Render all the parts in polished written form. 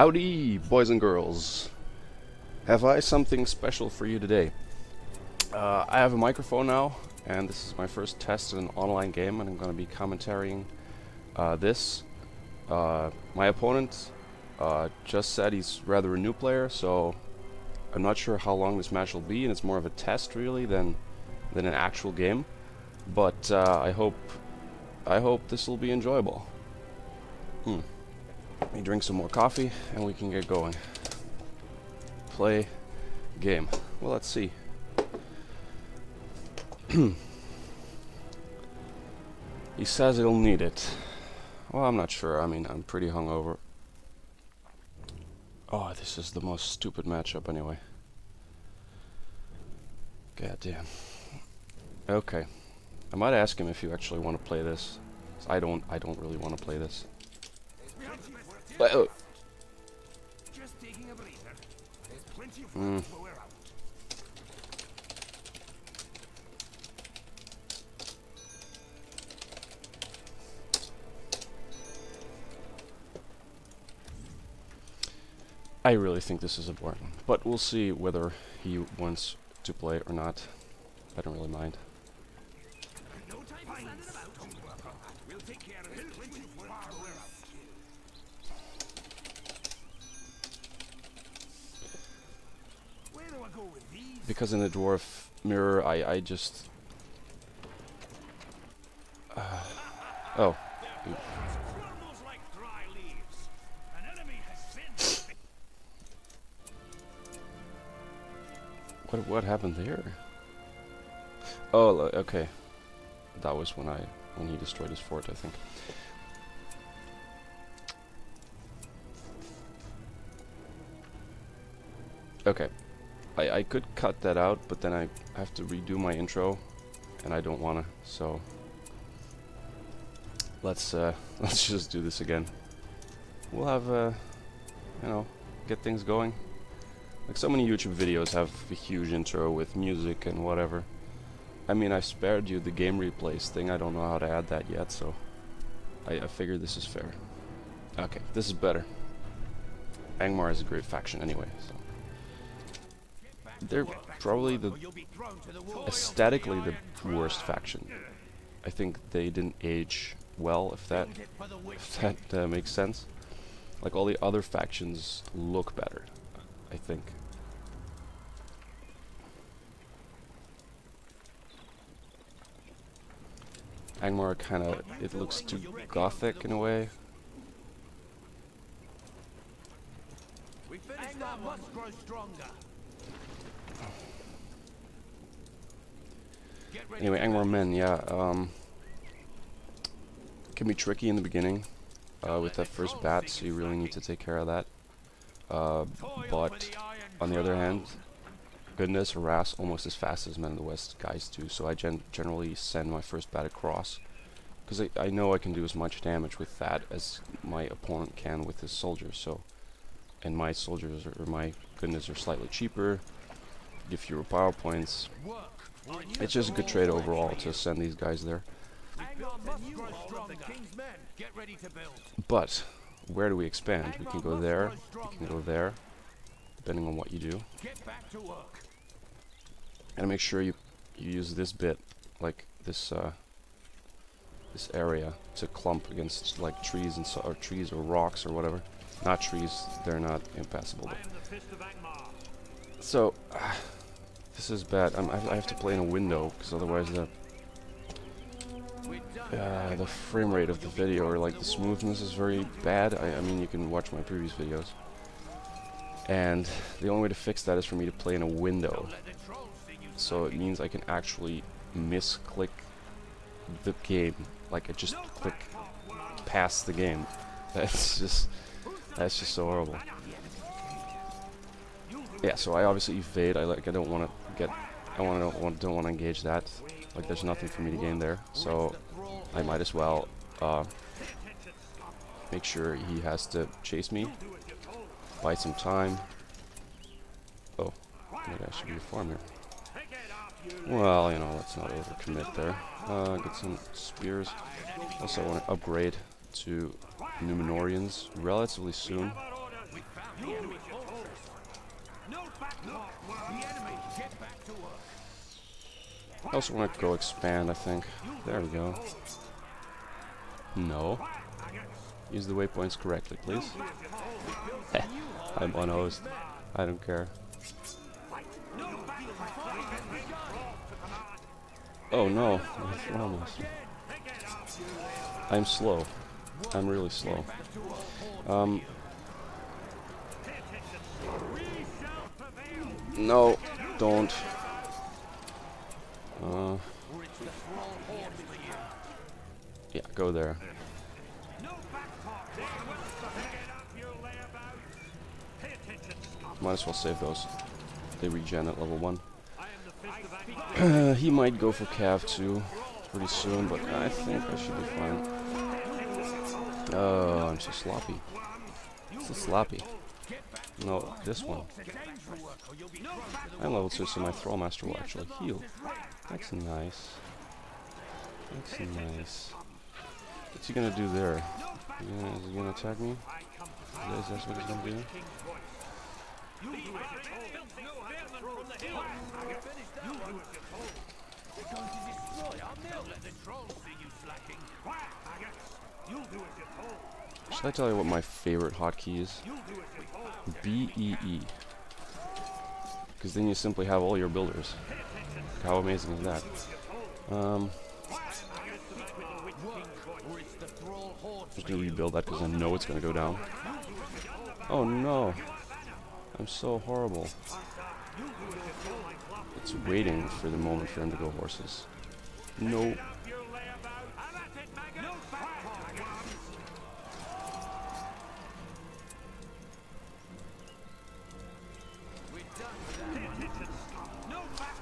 Howdy, boys and girls. Have I something special for you today? I have a microphone now, and this is my first test in an online game, and I'm going to be commentating this. My opponent just said he's rather a new player, so I'm not sure how long this match will be, and it's more of a test really than an actual game. But I hope this will be enjoyable. Let me drink some more coffee and we can get going. Play game. Well, let's see. He says he'll need it. Well, I'm not sure. I mean, I'm pretty hungover. Oh, this is the most stupid matchup anyway. God damn. Okay. I might ask him if you actually want to play this. I don't really want to play this. Just taking a breather. There's plenty of room to go around. I really think this is important, but we'll see whether he wants to play or not. I don't really mind. No time for standing about. We'll take care of it. Plenty of room to go around. Where do I go with these? Because in the dwarf mirror, I just... oh. Crumbles like dry leaves. An enemy has sinned. What happened there? Oh, okay. That was when he destroyed his fort, I think. Okay. I could cut that out, but then I have to redo my intro, and I don't wanna, so let's just do this again. We'll have you know, get things going. Like so many YouTube videos have a huge intro with music and whatever. I mean, I spared you the game replays thing. I don't know how to add that yet, so I figured this is fair. Okay, this is better. Angmar is a great faction anyway, so. They're probably aesthetically the worst faction. I think they didn't age well, if that makes sense. Like all the other factions look better, I think. Angmar kinda, it looks too gothic in a way. Angmar must grow stronger. Anyway, Angmar men, yeah, can be tricky in the beginning with that first bat, so you really need to take care of that. But on the other hand, goodness harass almost as fast as Men of the West guys do, so I generally send my first bat across, because I know I can do as much damage with that as my opponent can with his soldiers. So, and my soldiers or my goodness are slightly cheaper, give fewer power points. It's just a good trade overall to send these guys there. But where do we expand? We can go there, we can go there, depending on what you do. And make sure you use this bit, like this this area, to clump against like trees and or trees or rocks or whatever. Not trees; they're not impassable. So this is bad. I have to play in a window because otherwise the frame rate of the video or like the smoothness is very bad. I mean, you can watch my previous videos. And the only way to fix that is for me to play in a window. So it means I can actually misclick the game. Like I just click past the game. That's just so horrible. Yeah, so I obviously evade. I don't want to get. Don't want to engage that. Like there's nothing for me to gain there. So I might as well make sure he has to chase me. Buy some time. Oh, maybe I should be a farmer. Well, you know, let's not overcommit there. Get some spears. Also, I want to upgrade to Numenorians relatively soon. the enemy fortress. No back talk. The enemy, get back to work. I also want to go expand, I think. There we go. No. Use the waypoints correctly, please. I'm on host. I don't care. Oh no. I'm slow. I'm really slow. No, don't. Yeah, go there. Might as well save those. They regen at level 1. He might go for Cav too pretty soon, but I think I should be fine. Oh, I'm so sloppy. So sloppy. No, this one. I'm level 2, so my Thrallmaster will actually heal. That's nice. That's nice. What's he gonna do there? Is he gonna attack me? Is that what he's gonna do? Should I tell you what my favorite hotkey is? BEE. Because then you simply have all your builders. How amazing is that? I'm just gonna rebuild that because I know it's gonna go down. Oh no! I'm so horrible. It's waiting for the moment for him to go horses. No.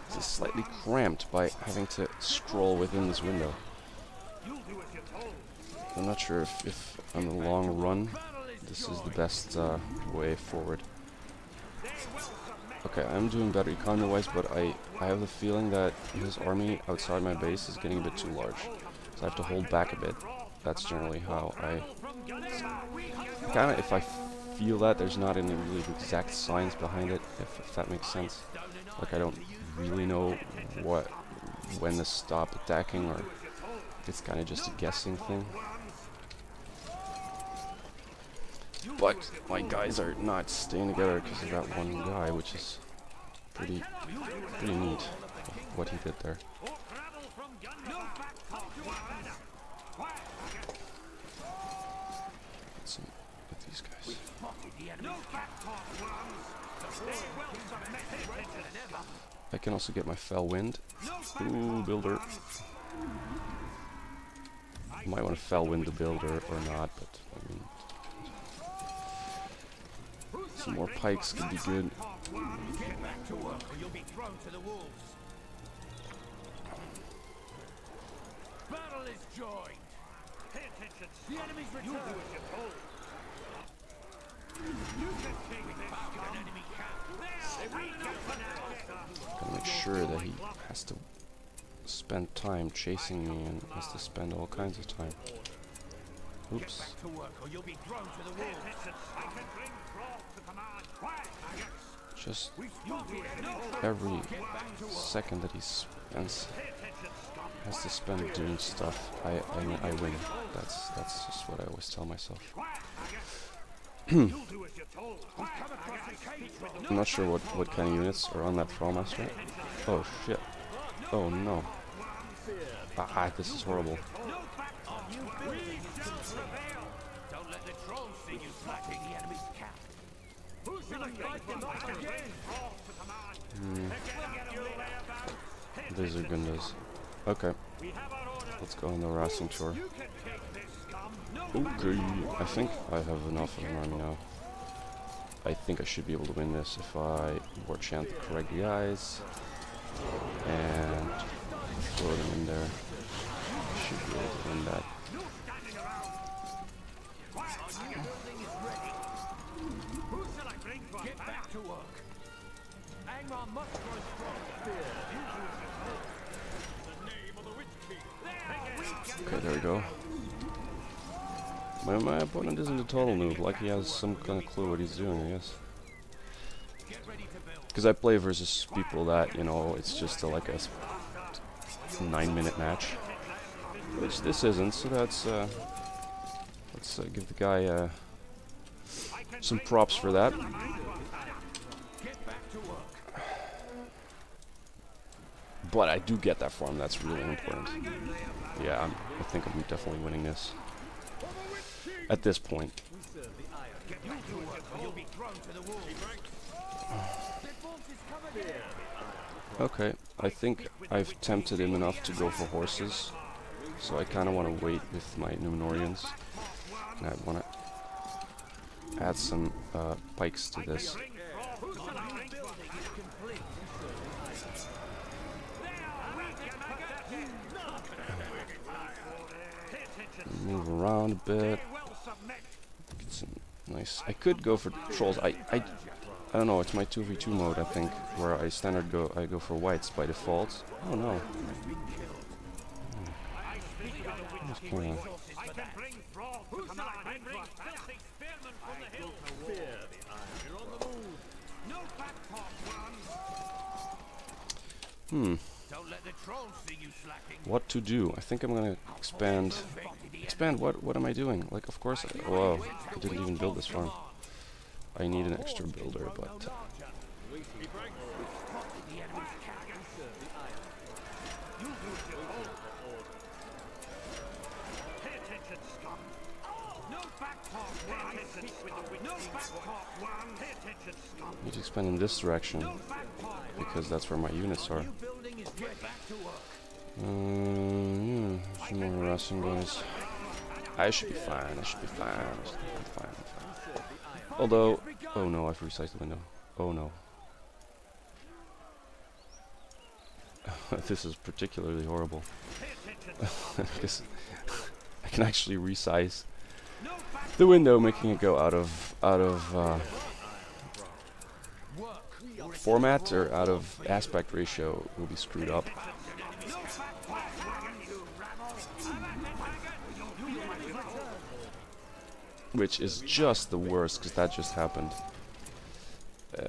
This is slightly cramped by having to scroll within this window. I'm not sure if on the long run this is the best way forward. Okay, I'm doing better economy-wise, but I have the feeling that his army outside my base is getting a bit too large. So I have to hold back a bit. That's generally how I... Kinda, if I feel that there's not any really exact science behind it, if that makes sense. Like, I don't really know when to stop attacking, or it's kind of just a guessing thing. But my guys are not staying together because of that one guy, which is pretty neat what he did there. Let's see with these guys. I can also get my fell wind. Ooh, builder. Might want to fell wind the builder or not, but I mean, some more pikes could be good. Get back to work or you'll be thrown to the wolves. Battle is joined. Pay attention. The enemy's return. You do as you're told. You can take this an enemy camp. Gotta make sure that he has to spend time chasing me and has to spend all kinds of time. Oops. Get back to work or you'll be thrown to the wolves. I can bring Thrall to command. Just every second that he spends has to spend doing stuff, I win. That's just what I always tell myself. I'm not sure what kind of units are on that Thrallmaster. Oh shit. Oh no. Ah, this is horrible. Don't let the trolls see you slacking the enemy's cap. Who shall I fight them off again? These are Gundas. Okay. Let's go on the harassing tour. Okay. I think I have enough of an army now. I think I should be able to win this if I war chant the correct guys and throw them in there. I should be able to win that. Get back to work. Angmar must grow strong. The name of the Witch King. Okay, there we go. My opponent isn't a total noob, like he has some kind of clue what he's doing, I guess. Because I play versus people that, you know, it's just like a 9-minute match. Which this isn't, so that's, let's give the guy some props for that. But I do get that form, that's really important. Yeah, I think I'm definitely winning this. At this point. Okay, I think I've tempted him enough to go for horses. So I kind of want to wait with my Numenorians. And I want to add some pikes to this. Move around a bit. Get some nice. I could go for trolls. I don't know. It's my 2v2 mode, I think, where I go for whites by default. Oh no. What to do? I think I'm gonna expand. Expand? What am I doing? Like, of course. Whoa! I didn't even build this farm. I need an extra builder, but. I need to expand in this direction because that's where my units are. Yeah, some more harassing guys. I should be fine. I should be fine. I'm fine. Although, oh no, I've resized the window. Oh no. This is particularly horrible. Because I can actually resize the window, making it go out of format or out of aspect ratio will be screwed up. Which is just the worst, because that just happened. I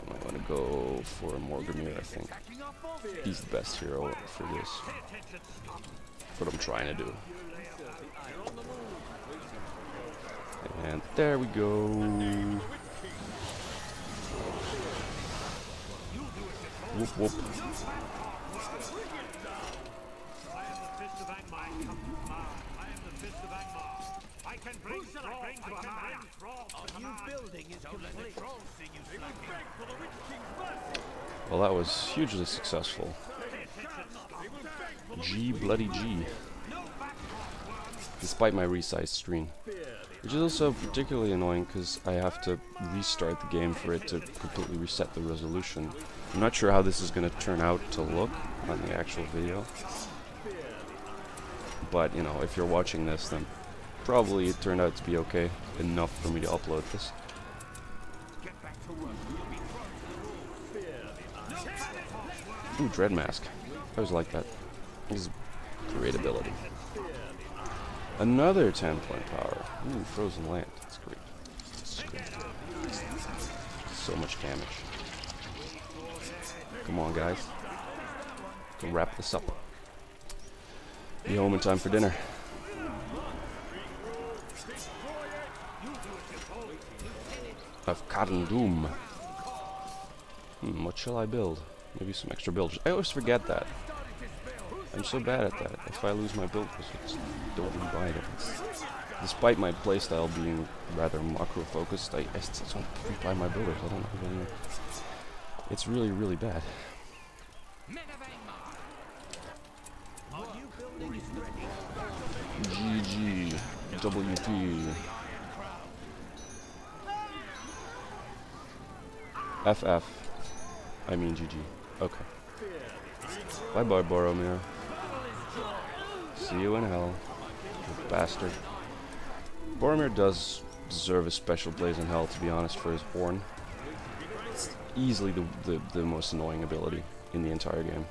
might want to go for Morgamir, I think. He's the best hero for this. What I'm trying to do. And there we go. Whoop whoop. Well, that was hugely successful. G bloody G. Despite my resized screen. Which is also particularly annoying because I have to restart the game for it to completely reset the resolution. I'm not sure how this is going to turn out to look on the actual video. But, you know, if you're watching this, then probably it turned out to be okay enough for me to upload this. Ooh, Dread Mask. I always like that. This is great ability. Another 10-point power. Ooh, Frozen Land. That's great. That's great. So much damage. Come on, guys. Go wrap this up. Be home in time for dinner. Of Cotton Doom. What shall I build? Maybe some extra builders. I always forget that. I'm so bad at that. If I lose my build, I just don't rebuy it. Despite my playstyle being rather macro-focused, I still don't rebuy my builders. I don't know. It's really, really bad. GG. WP. FF. I mean GG. Okay. Bye-bye, Boromir. See you in hell, you bastard. Boromir does deserve a special place in hell, to be honest, for his horn. It's easily the most annoying ability in the entire game.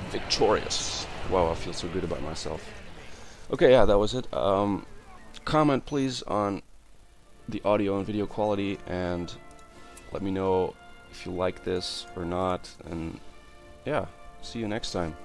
Victorious. Wow, I feel so good about myself. Okay, yeah, that was it. Comment please on the audio and video quality, and let me know if you like this or not. And yeah, see you next time.